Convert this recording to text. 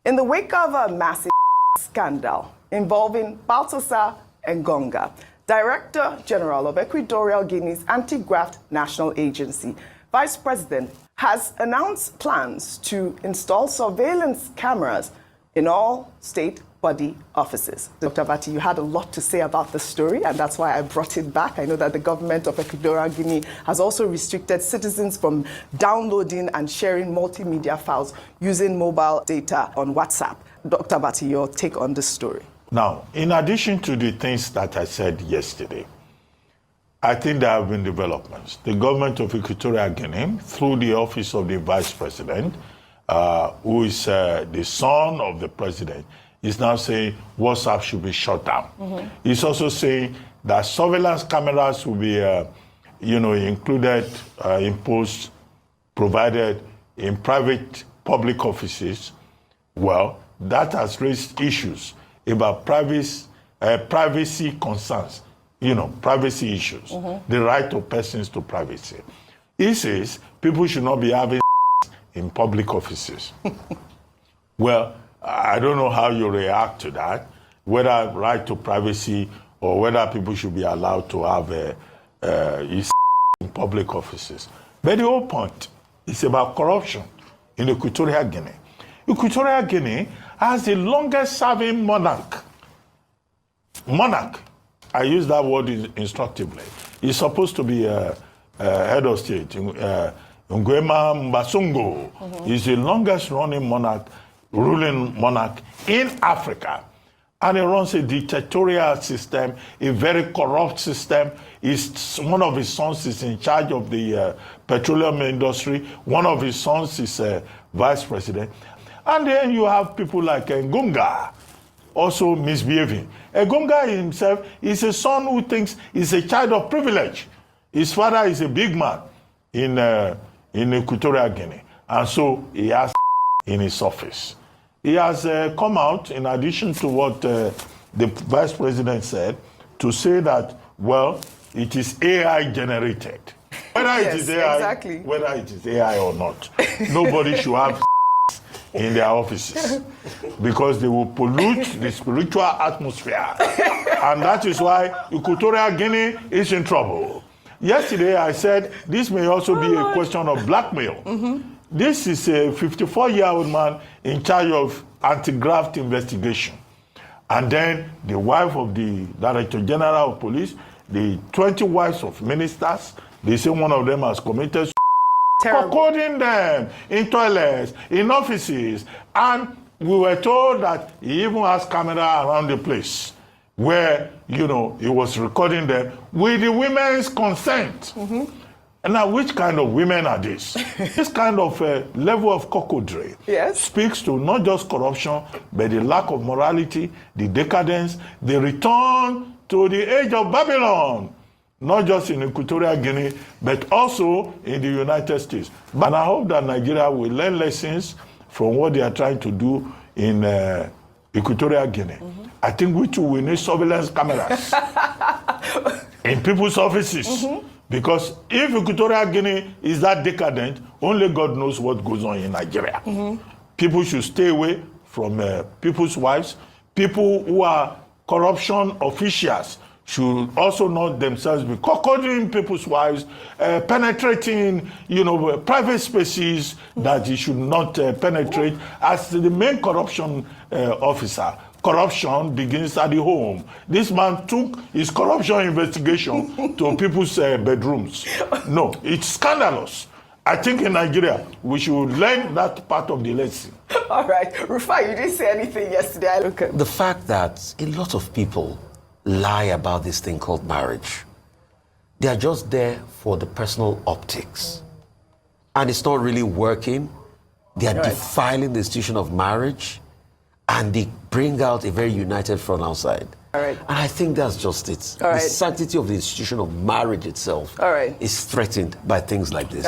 In the wake of a massive scandal involving Baltasar Ngonga, Director General of Equatorial Guinea's Anti-Graft National Agency, Vice President, has announced plans to install surveillance cameras in all state body offices. Dr. Vati, you had a lot to say about the story, and that's why I brought it back. I know that the government of Equatorial Guinea has also restricted citizens from downloading and sharing multimedia files using mobile data on WhatsApp. Dr. Vati, your take on this story. Now, in addition to the things that I said yesterday, I think there have been developments. The government of Equatorial Guinea, through the office of the Vice President, who is the son of the president, is now saying WhatsApp should be shut down. He's also saying that surveillance cameras will be, included, imposed, provided in private public offices. Well, that has raised issues about privacy concerns, privacy issues, the right of persons to privacy. He says people should not be having in public offices. Well, I don't know how you react to that, whether right to privacy or whether people should be allowed to have in public offices. But the whole point is about corruption in Equatorial Guinea. Equatorial Guinea has the longest serving monarch. I use that word instructively. He's supposed to be head of state. Nguema Mbasongo is the longest running ruling monarch in Africa. And he runs a dictatorial system, a very corrupt system. One of his sons is in charge of the petroleum industry. One of his sons is vice president. And then you have people like Ngonga also misbehaving. Ngonga himself is a son who thinks he's a child of privilege. His father is a big man in Equatorial Guinea. And so he has in his office. He has come out, in addition to what the vice president said, to say that, well, it is AI generated. Whether it is AI, exactly. Whether it is AI or not, nobody should have in their offices because they will pollute the spiritual atmosphere. And that is why Equatorial Guinea is in trouble. Yesterday, I said this may also be a question of blackmail. This is a 54-year-old man in charge of anti-graft investigation. And then the wife of the Director General of Police, the 20 wives of ministers, they say one of them has committed for coding them in toilets, in offices. And we were told that he even has camera around the place where, he was recording them with the women's consent. And now, which kind of women are these? This kind of level of cockadry speaks to not just corruption, but the lack of morality, the decadence, the return to the age of Babylon, not just in Equatorial Guinea, but also in the United States. And I hope that Nigeria will learn lessons from what they are trying to do in Equatorial Guinea. I think we too will need surveillance cameras in people's offices. Because if Equatorial Guinea is that decadent, only God knows what goes on in Nigeria. People should stay away from people's wives. People who are corruption officials should also not themselves be cockading people's wives, penetrating, private spaces that he should not penetrate. As the main corruption officer, corruption begins at the home. This man took his corruption investigation to people's bedrooms. No, it's scandalous. I think in Nigeria, we should learn that part of the lesson. All right. Rufai, you didn't say anything yesterday. The fact that a lot of people lie about this thing called marriage. They are just there for the personal optics. And it's not really working. They are defiling the institution of marriage. And they bring out a very united front outside. And I think that's just it. The sanctity of the institution of marriage itself is threatened by things like this.